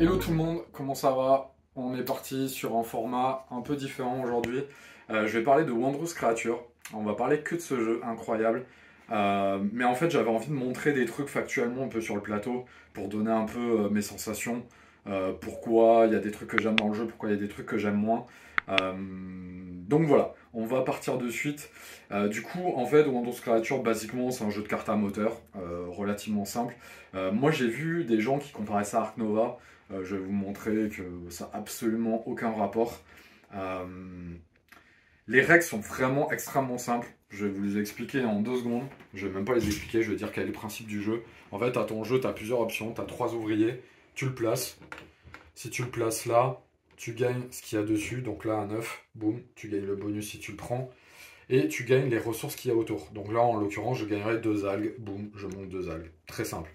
Hello tout le monde, comment ça va? On est parti sur un format un peu différent aujourd'hui. Je vais parler de Wondrous Creature. On va parler que de ce jeu incroyable. Mais en fait, j'avais envie de montrer des trucs factuellement un peu sur le plateau pour donner un peu mes sensations. Pourquoi il y a des trucs que j'aime dans le jeu, pourquoi il y a des trucs que j'aime moins. Donc voilà, on va partir de suite. Du coup, en fait, Wondrous Creature, basiquement, c'est un jeu de cartes à moteur, relativement simple. Moi, j'ai vu des gens qui comparaient ça à Ark Nova. Je vais vous montrer que ça n'a absolument aucun rapport. Euh, les règles sont vraiment extrêmement simples. Je vais vous les expliquer en 2 secondes. Je vais même pas les expliquer, je vais dire quel est le principe du jeu. En fait, à ton jeu, tu as plusieurs options. Tu as 3 ouvriers, tu le places. Si tu le places là, tu gagnes ce qu'il y a dessus. Donc là, un œuf, boum, tu gagnes le bonus si tu le prends. Et tu gagnes les ressources qu'il y a autour. Donc là, en l'occurrence, je gagnerai 2 algues. Boum, je monte 2 algues. Très simple.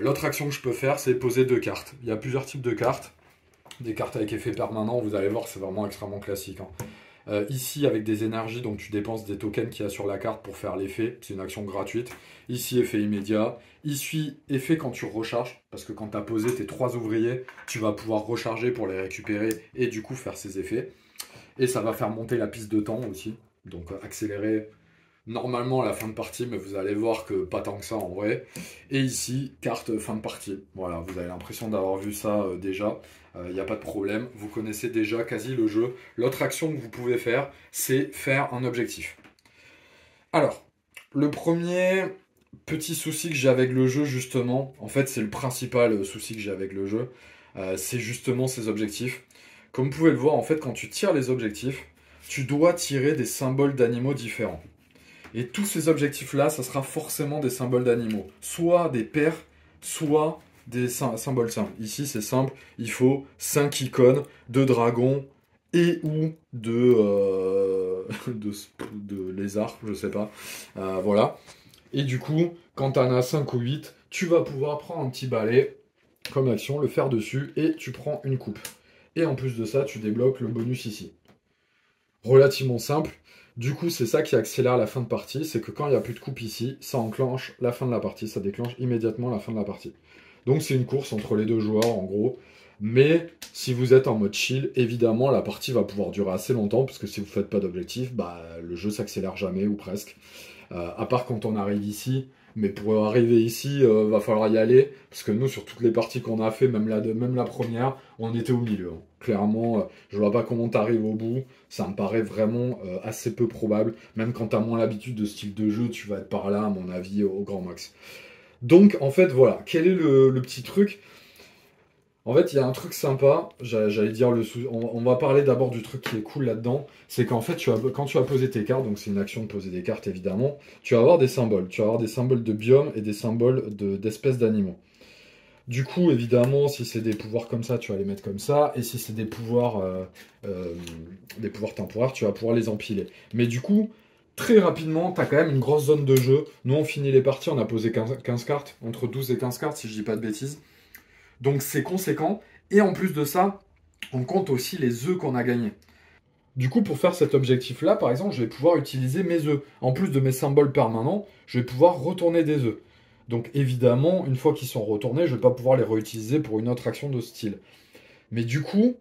L'autre action que je peux faire, c'est poser 2 cartes. Il y a plusieurs types de cartes. Des cartes avec effet permanent, vous allez voir, c'est vraiment extrêmement classique. Ici, avec des énergies, donc tu dépenses des tokens qu'il y a sur la carte pour faire l'effet. C'est une action gratuite. Ici, effet immédiat. Ici, effet quand tu recharges. Parce que quand tu as posé tes 3 ouvriers, tu vas pouvoir recharger pour les récupérer et du coup faire ces effets. Et ça va faire monter la piste de temps aussi. Donc accélérer normalement à la fin de partie, mais vous allez voir que pas tant que ça en vrai. Et ici, carte fin de partie. Voilà, vous avez l'impression d'avoir vu ça déjà. Il n'y a pas de problème, vous connaissez déjà quasi le jeu. L'autre action que vous pouvez faire, c'est faire un objectif. Alors, le premier petit souci que j'ai avec le jeu, justement, en fait c'est le principal souci que j'ai avec le jeu, c'est justement ces objectifs. Comme vous pouvez le voir, en fait, quand tu tires les objectifs, tu dois tirer des symboles d'animaux différents. Et tous ces objectifs-là, ça sera forcément des symboles d'animaux. Soit des paires, soit des symboles simples. Ici, c'est simple, il faut 5 icônes de dragons et ou de lézards, je sais pas. Voilà. Et du coup, quand tu en as 5 ou 8, tu vas pouvoir prendre un petit balai comme action, le faire dessus, et tu prends une coupe. Et en plus de ça, tu débloques le bonus ici. Relativement simple. Du coup, c'est ça qui accélère la fin de partie, c'est que quand il n'y a plus de coupe ici, ça enclenche la fin de la partie, ça déclenche immédiatement la fin de la partie. Donc c'est une course entre les deux joueurs en gros, mais si vous êtes en mode chill, évidemment la partie va pouvoir durer assez longtemps, parce que si vous ne faites pas d'objectif, bah, le jeu s'accélère jamais ou presque. À part quand on arrive ici, mais pour arriver ici, va falloir y aller, parce que nous, sur toutes les parties qu'on a fait, même la première, on était au milieu. Hein. Clairement, je vois pas comment t'arrives au bout, ça me paraît vraiment assez peu probable. Même quand t'as moins l'habitude de ce style de jeu, tu vas être par là, à mon avis, au grand max. Donc, en fait, voilà, quel est le petit truc? En fait, il y a un truc sympa, j'allais dire, on va parler d'abord du truc qui est cool là-dedans, c'est qu'en fait, quand tu vas poser tes cartes, donc c'est une action de poser des cartes évidemment, tu vas avoir des symboles. Tu vas avoir des symboles de biomes et des symboles d'espèces d'animaux. Du coup, évidemment, si c'est des pouvoirs comme ça, tu vas les mettre comme ça, et si c'est euh, des pouvoirs temporaires, tu vas pouvoir les empiler. Mais du coup, très rapidement, tu as quand même une grosse zone de jeu. Nous, on finit les parties, on a posé 15 cartes, entre 12 et 15 cartes, si je dis pas de bêtises. Donc c'est conséquent. Et en plus de ça, on compte aussi les œufs qu'on a gagnés. Du coup, pour faire cet objectif-là, par exemple, je vais pouvoir utiliser mes œufs. En plus de mes symboles permanents, je vais pouvoir retourner des œufs. Donc évidemment, une fois qu'ils sont retournés, je ne vais pas pouvoir les réutiliser pour une autre action de style. Mais du coup,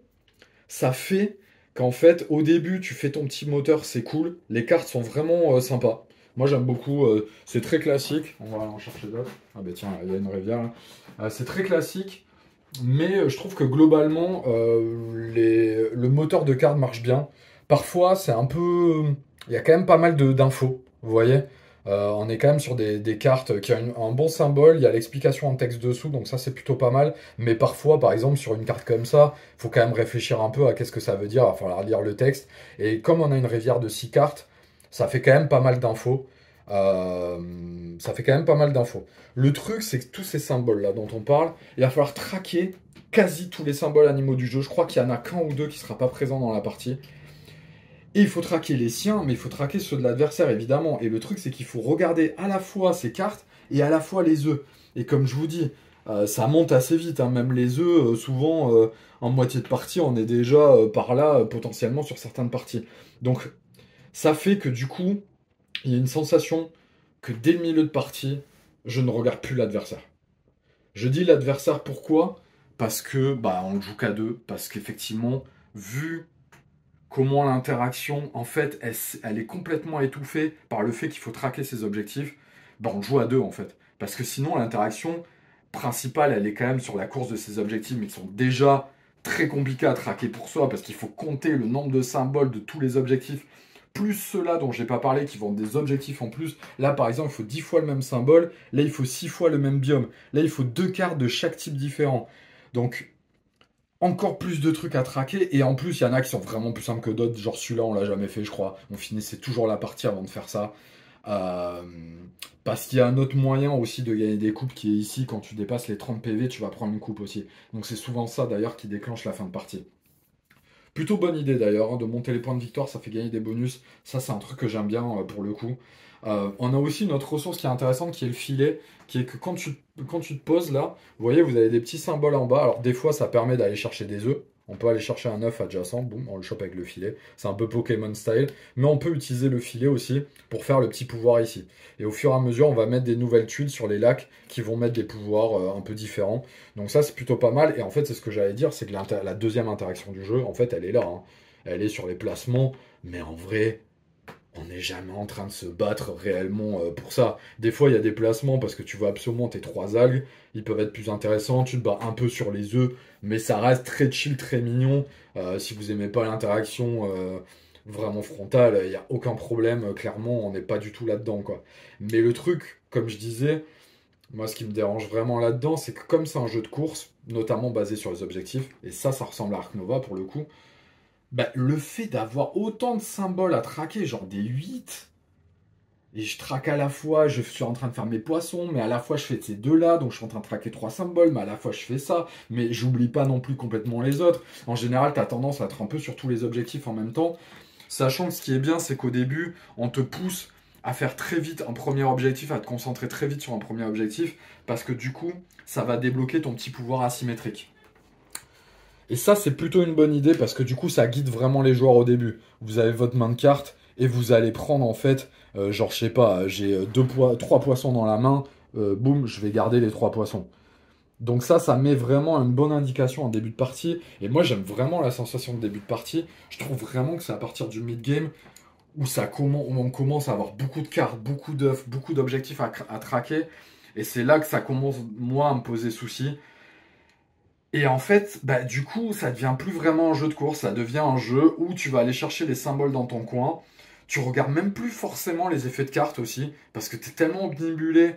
ça fait qu'en fait, au début, tu fais ton petit moteur, c'est cool. Les cartes sont vraiment sympas. Moi, j'aime beaucoup. C'est très classique. On va en chercher d'autres. Ah ben tiens, il y a une rivière là. C'est très classique. Mais je trouve que globalement, le moteur de carte marche bien. Parfois, c'est un peu. Il y a quand même pas mal d'infos, vous voyez. On est quand même sur des cartes qui ont un bon symbole, il y a l'explication en texte dessous, donc ça c'est plutôt pas mal. Mais parfois, par exemple, sur une carte comme ça, il faut quand même réfléchir un peu à qu'est-ce que ça veut dire, il va falloir lire le texte. Et comme on a une rivière de 6 cartes, ça fait quand même pas mal d'infos. Ça fait quand même pas mal d'infos. Le truc, c'est que tous ces symboles-là dont on parle, il va falloir traquer quasi tous les symboles animaux du jeu. Je crois qu'il y en a qu'un ou deux qui ne sera pas présent dans la partie. Et il faut traquer les siens, mais il faut traquer ceux de l'adversaire, évidemment. Et le truc, c'est qu'il faut regarder à la fois ces cartes et à la fois les œufs. Et comme je vous dis, ça monte assez vite. Hein. Même les œufs, souvent, en moitié de partie, on est déjà par là, potentiellement, sur certaines parties. Donc, ça fait que du coup, il y a une sensation que dès le milieu de partie, je ne regarde plus l'adversaire. Je dis l'adversaire pourquoi? parce que bah on le joue qu'à deux, parce qu'effectivement, vu comment l'interaction, en fait, elle est complètement étouffée par le fait qu'il faut traquer ses objectifs, bah on joue à deux en fait. Parce que sinon, l'interaction principale, elle est quand même sur la course de ses objectifs, mais qui sont déjà très compliqués à traquer pour soi, parce qu'il faut compter le nombre de symboles de tous les objectifs, plus ceux-là dont j'ai pas parlé, qui vont des objectifs en plus. Là, par exemple, il faut 10 fois le même symbole, là, il faut 6 fois le même biome, là, il faut 2 cartes de chaque type différent. Donc, encore plus de trucs à traquer, et en plus, il y en a qui sont vraiment plus simples que d'autres, genre celui-là, on l'a jamais fait, je crois. On finissait toujours la partie avant de faire ça. Euh, Parce qu'il y a un autre moyen aussi de gagner des coupes qui est ici, quand tu dépasses les 30 PV, tu vas prendre une coupe aussi. Donc c'est souvent ça d'ailleurs qui déclenche la fin de partie. Plutôt bonne idée d'ailleurs, hein, de monter les points de victoire, ça fait gagner des bonus. Ça c'est un truc que j'aime bien pour le coup. On a aussi une autre ressource qui est intéressante qui est le filet, qui est que quand tu te poses là, vous voyez, vous avez des petits symboles en bas. Alors des fois ça permet d'aller chercher des œufs. On peut aller chercher un œuf adjacent, boum, on le chope avec le filet. C'est un peu Pokémon style. Mais on peut utiliser le filet aussi pour faire le petit pouvoir ici. Et au fur et à mesure, on va mettre des nouvelles tuiles sur les lacs qui vont mettre des pouvoirs un peu différents. Donc ça, c'est plutôt pas mal. Et en fait, c'est ce que j'allais dire, c'est que la deuxième interaction du jeu, en fait, elle est là, hein. Elle est sur les placements. Mais en vrai, on n'est jamais en train de se battre réellement pour ça. Des fois, il y a des placements parce que tu veux absolument tes 3 algues. Ils peuvent être plus intéressants. Tu te bats un peu sur les œufs. Mais ça reste très chill, très mignon. Si vous aimez pas l'interaction vraiment frontale, il n'y a aucun problème. Clairement, on n'est pas du tout là-dedans, quoi. Mais le truc, comme je disais, moi, ce qui me dérange vraiment là-dedans, c'est que comme c'est un jeu de course, notamment basé sur les objectifs, et ça ressemble à Ark Nova pour le coup, bah, le fait d'avoir autant de symboles à traquer, genre des 8, et je traque à la fois, je suis en train de faire mes poissons, mais à la fois je fais ces deux-là, donc je suis en train de traquer 3 symboles, mais à la fois je fais ça, mais j'oublie pas non plus complètement les autres. En général, t'as tendance à être un peu sur tous les objectifs en même temps, sachant que ce qui est bien, c'est qu'au début, on te pousse à faire très vite un premier objectif, à te concentrer très vite sur un premier objectif, parce que du coup, ça va débloquer ton petit pouvoir asymétrique. Et ça, c'est plutôt une bonne idée parce que du coup, ça guide vraiment les joueurs au début. Vous avez votre main de carte et vous allez prendre en fait, genre, je sais pas, j'ai 3 poissons dans la main, boum, je vais garder les 3 poissons. Donc ça met vraiment une bonne indication en début de partie. Et moi, j'aime vraiment la sensation de début de partie. Je trouve vraiment que c'est à partir du mid-game où où on commence à avoir beaucoup de cartes, beaucoup d'œufs, beaucoup d'objectifs à traquer. Et c'est là que ça commence, moi, à me poser souci. Et en fait, bah, du coup, ça devient plus vraiment un jeu de course, ça devient un jeu où tu vas aller chercher les symboles dans ton coin. Tu regardes même plus forcément les effets de cartes aussi, parce que tu es tellement omnibulé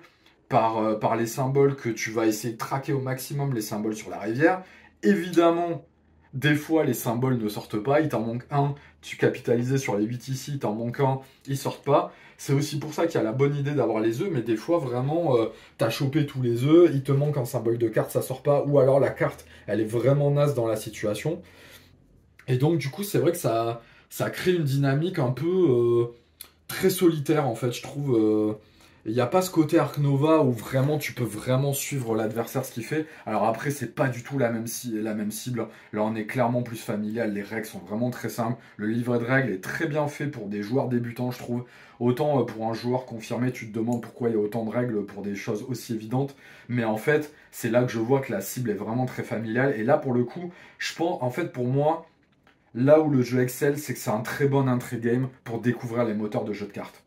par les symboles que tu vas essayer de traquer au maximum les symboles sur la rivière. Évidemment, des fois, les symboles ne sortent pas, il t'en manque un, tu capitalisais sur les 8 ici, il t'en manque un, ils sortent pas. C'est aussi pour ça qu'il y a la bonne idée d'avoir les œufs, mais des fois, vraiment, t'as chopé tous les œufs, il te manque un symbole de carte, ça sort pas, ou alors la carte, elle est vraiment naze dans la situation. Et donc, du coup, c'est vrai que ça crée une dynamique un peu très solitaire, en fait, je trouve. Il n'y a pas ce côté Ark Nova où vraiment tu peux vraiment suivre l'adversaire ce qu'il fait. Alors après, c'est pas du tout la même cible. Là, on est clairement plus familial. Les règles sont vraiment très simples. Le livret de règles est très bien fait pour des joueurs débutants, je trouve. Autant pour un joueur confirmé, tu te demandes pourquoi il y a autant de règles pour des choses aussi évidentes. Mais en fait, c'est là que je vois que la cible est vraiment très familiale. Et là, pour le coup, je pense, en fait, pour moi, là où le jeu excelle, c'est que c'est un très bon entry game pour découvrir les moteurs de jeux de cartes.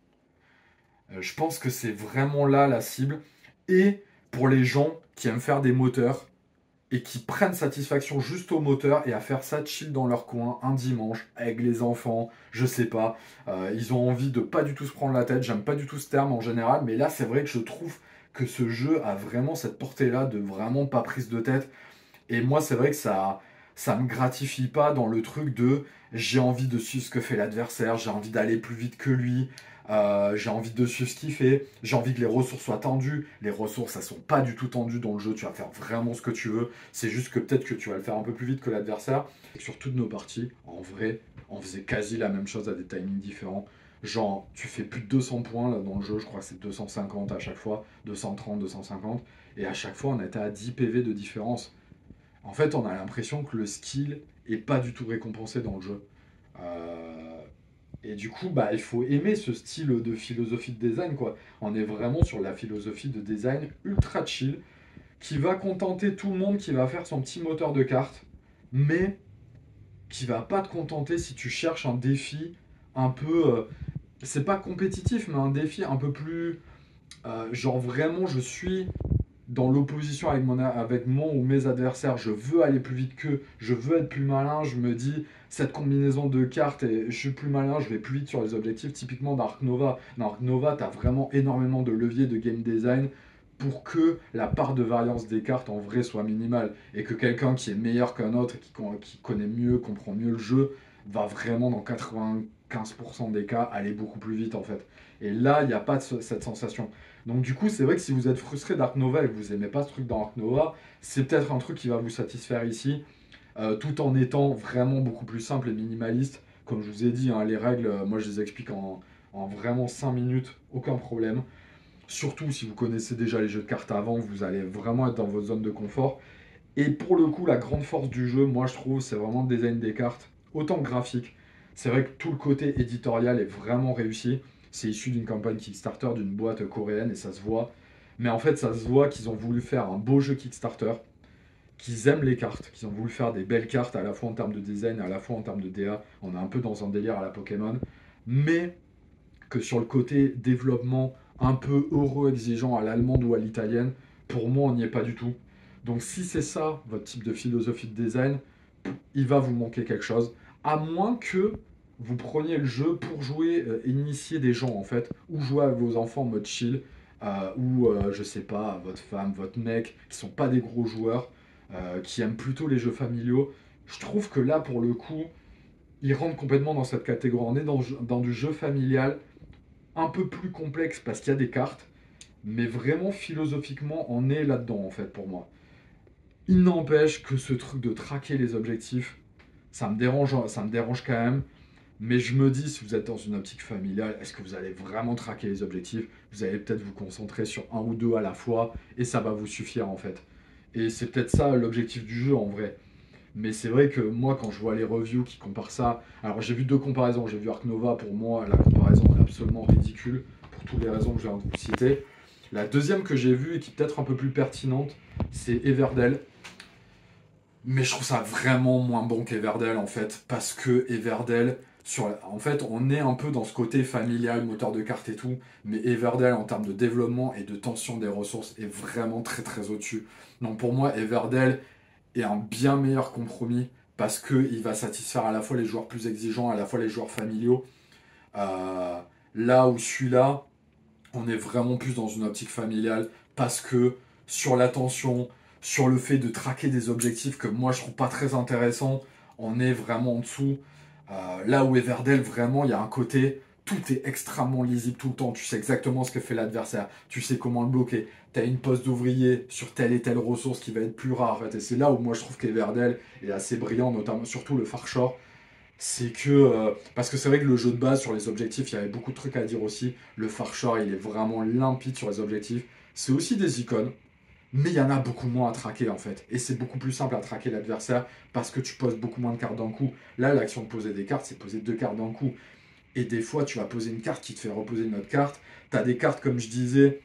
Je pense que c'est vraiment là la cible. Et pour les gens qui aiment faire des moteurs et qui prennent satisfaction juste au moteur et à faire ça chill dans leur coin un dimanche avec les enfants, je sais pas. Ils ont envie de pas du tout se prendre la tête. J'aime pas du tout ce terme en général, mais là c'est vrai que je trouve que ce jeu a vraiment cette portée-là de vraiment pas prise de tête. Et moi c'est vrai que ça me gratifie pas dans le truc de j'ai envie de suivre ce que fait l'adversaire, j'ai envie d'aller plus vite que lui, j'ai envie de suivre ce qu'il fait, j'ai envie que les ressources soient tendues. Les ressources, elles sont pas du tout tendues dans le jeu, tu vas faire vraiment ce que tu veux. C'est juste que peut-être que tu vas le faire un peu plus vite que l'adversaire. Et sur toutes nos parties, en vrai, on faisait quasi la même chose à des timings différents. Genre, tu fais plus de 200 points là dans le jeu, je crois que c'est 250 à chaque fois, 230, 250, et à chaque fois on était à 10 PV de différence. En fait, on a l'impression que le skill est pas du tout récompensé dans le jeu. Euh, et du coup, bah, il faut aimer ce style de philosophie de design, quoi. On est vraiment sur la philosophie de design ultra chill, qui va contenter tout le monde, qui va faire son petit moteur de cartes, mais qui va pas te contenter si tu cherches un défi un peu, c'est pas compétitif, mais un défi un peu plus, genre vraiment je suis dans l'opposition avec mon ou mes adversaires, je veux aller plus vite qu'eux, je veux être plus malin, je me dis, cette combinaison de cartes, et je suis plus malin, je vais plus vite sur les objectifs, typiquement dans Ark Nova. Dans Ark Nova, tu as vraiment énormément de leviers de game design pour que la part de variance des cartes en vrai soit minimale, et que quelqu'un qui est meilleur qu'un autre, et qui connaît mieux, comprend mieux le jeu, va vraiment dans 95% des cas aller beaucoup plus vite en fait. Et là, il n'y a pas cette sensation. Donc du coup, c'est vrai que si vous êtes frustré d'Ark Nova et que vous n'aimez pas ce truc dans Ark Nova, c'est peut-être un truc qui va vous satisfaire ici, tout en étant vraiment beaucoup plus simple et minimaliste. Comme je vous ai dit, hein, les règles, moi je les explique en vraiment 5 minutes, aucun problème. Surtout si vous connaissez déjà les jeux de cartes avant, vous allez vraiment être dans votre zone de confort. Et pour le coup, la grande force du jeu, moi je trouve, c'est vraiment le design des cartes, autant que graphique. C'est vrai que tout le côté éditorial est vraiment réussi. C'est issu d'une campagne Kickstarter d'une boîte coréenne et ça se voit. Mais en fait, ça se voit qu'ils ont voulu faire un beau jeu Kickstarter, qu'ils aiment les cartes, qu'ils ont voulu faire des belles cartes à la fois en termes de design, à la fois en termes de DA. On est un peu dans un délire à la Pokémon. Mais que sur le côté développement un peu euro-exigeant à l'allemande ou à l'italienne, pour moi, on n'y est pas du tout. Donc si c'est ça, votre type de philosophie de design, il va vous manquer quelque chose. À moins que vous preniez le jeu pour jouer, initier des gens en fait, ou jouer avec vos enfants en mode chill, ou je sais pas, votre femme, votre mec, qui sont pas des gros joueurs, qui aiment plutôt les jeux familiaux. Je trouve que là, pour le coup, ils rentrent complètement dans cette catégorie. On est dans du jeu familial un peu plus complexe parce qu'il y a des cartes, mais vraiment philosophiquement, on est là-dedans en fait pour moi. Il n'empêche que ce truc de traquer les objectifs, ça me dérange quand même. Mais je me dis, si vous êtes dans une optique familiale, est-ce que vous allez vraiment traquer les objectifs? Vous allez peut-être vous concentrer sur un ou deux à la fois, et ça va vous suffire en fait. Et c'est peut-être ça l'objectif du jeu en vrai. Mais c'est vrai que moi, quand je vois les reviews qui comparent ça, alors j'ai vu deux comparaisons. J'ai vu Ark Nova, pour moi, la comparaison est absolument ridicule, pour toutes les raisons que je viens de vous citer. La deuxième que j'ai vue, et qui est peut-être un peu plus pertinente, c'est Everdell. Mais je trouve ça vraiment moins bon qu'Everdell en fait, parce que Everdell, en fait, on est un peu dans ce côté familial, moteur de carte et tout, mais Everdell en termes de développement et de tension des ressources est vraiment très très au-dessus. Donc pour moi, Everdell est un bien meilleur compromis parce qu'il va satisfaire à la fois les joueurs plus exigeants, à la fois les joueurs familiaux. Euh, Là où celui-là, on est vraiment plus dans une optique familiale parce que sur l'attention, sur le fait de traquer des objectifs que moi je trouve pas très intéressants, on est vraiment en dessous. Là où Everdell, vraiment, il y a un côté, tout est extrêmement lisible tout le temps. Tu sais exactement ce que fait l'adversaire, tu sais comment le bloquer. Tu as une poste d'ouvrier sur telle et telle ressource qui va être plus rare. En fait. Et c'est là où moi je trouve qu'Everdell est assez brillant, notamment surtout le Farshore. C'est que, parce que c'est vrai que le jeu de base sur les objectifs, il y avait beaucoup de trucs à dire aussi. Le Farshore, il est vraiment limpide sur les objectifs. C'est aussi des icônes, mais il y en a beaucoup moins à traquer en fait. Et c'est beaucoup plus simple à traquer l'adversaire parce que tu poses beaucoup moins de cartes d'un coup. Là, l'action de poser des cartes, c'est poser deux cartes d'un coup. Et des fois, tu vas poser une carte qui te fait reposer une autre carte. Tu as des cartes, comme je disais,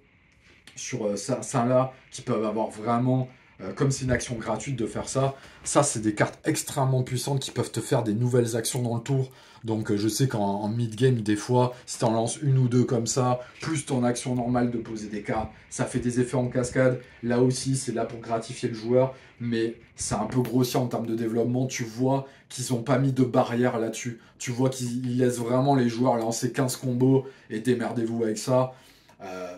sur ça là, qui peuvent avoir vraiment, comme c'est une action gratuite de faire ça, ça c'est des cartes extrêmement puissantes qui peuvent te faire des nouvelles actions dans le tour. Donc je sais qu'en mid-game, des fois, si tu en lances une ou deux comme ça, plus ton action normale de poser des cartes, ça fait des effets en cascade. Là aussi, c'est là pour gratifier le joueur, mais c'est un peu grossier en termes de développement. Tu vois qu'ils n'ont pas mis de barrière là-dessus. Tu vois qu'ils laissent vraiment les joueurs lancer 15 combos et démerdez-vous avec ça.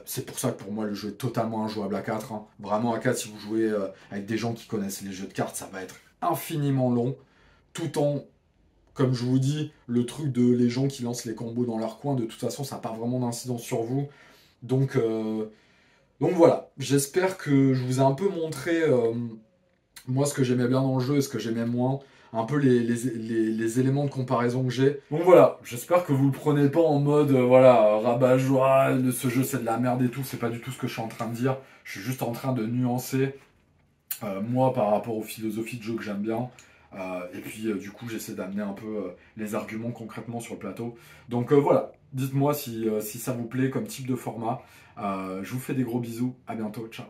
C'est pour ça que pour moi le jeu est totalement injouable à 4. Hein. Vraiment à 4, si vous jouez avec des gens qui connaissent les jeux de cartes, ça va être infiniment long. Tout en, comme je vous dis, le truc de les gens qui lancent les combos dans leur coin, de toute façon, ça n'a pas vraiment d'incidence sur vous. Donc, voilà, j'espère que je vous ai un peu montré moi ce que j'aimais bien dans le jeu et ce que j'aimais moins, un peu les éléments de comparaison que j'ai. Donc voilà, j'espère que vous le prenez pas en mode voilà, rabat-joie, ce jeu c'est de la merde et tout, c'est pas du tout ce que je suis en train de dire. Je suis juste en train de nuancer moi par rapport aux philosophies de jeu que j'aime bien. Et puis du coup j'essaie d'amener un peu les arguments concrètement sur le plateau. Donc voilà, dites-moi si ça vous plaît comme type de format. Je vous fais des gros bisous, à bientôt, ciao.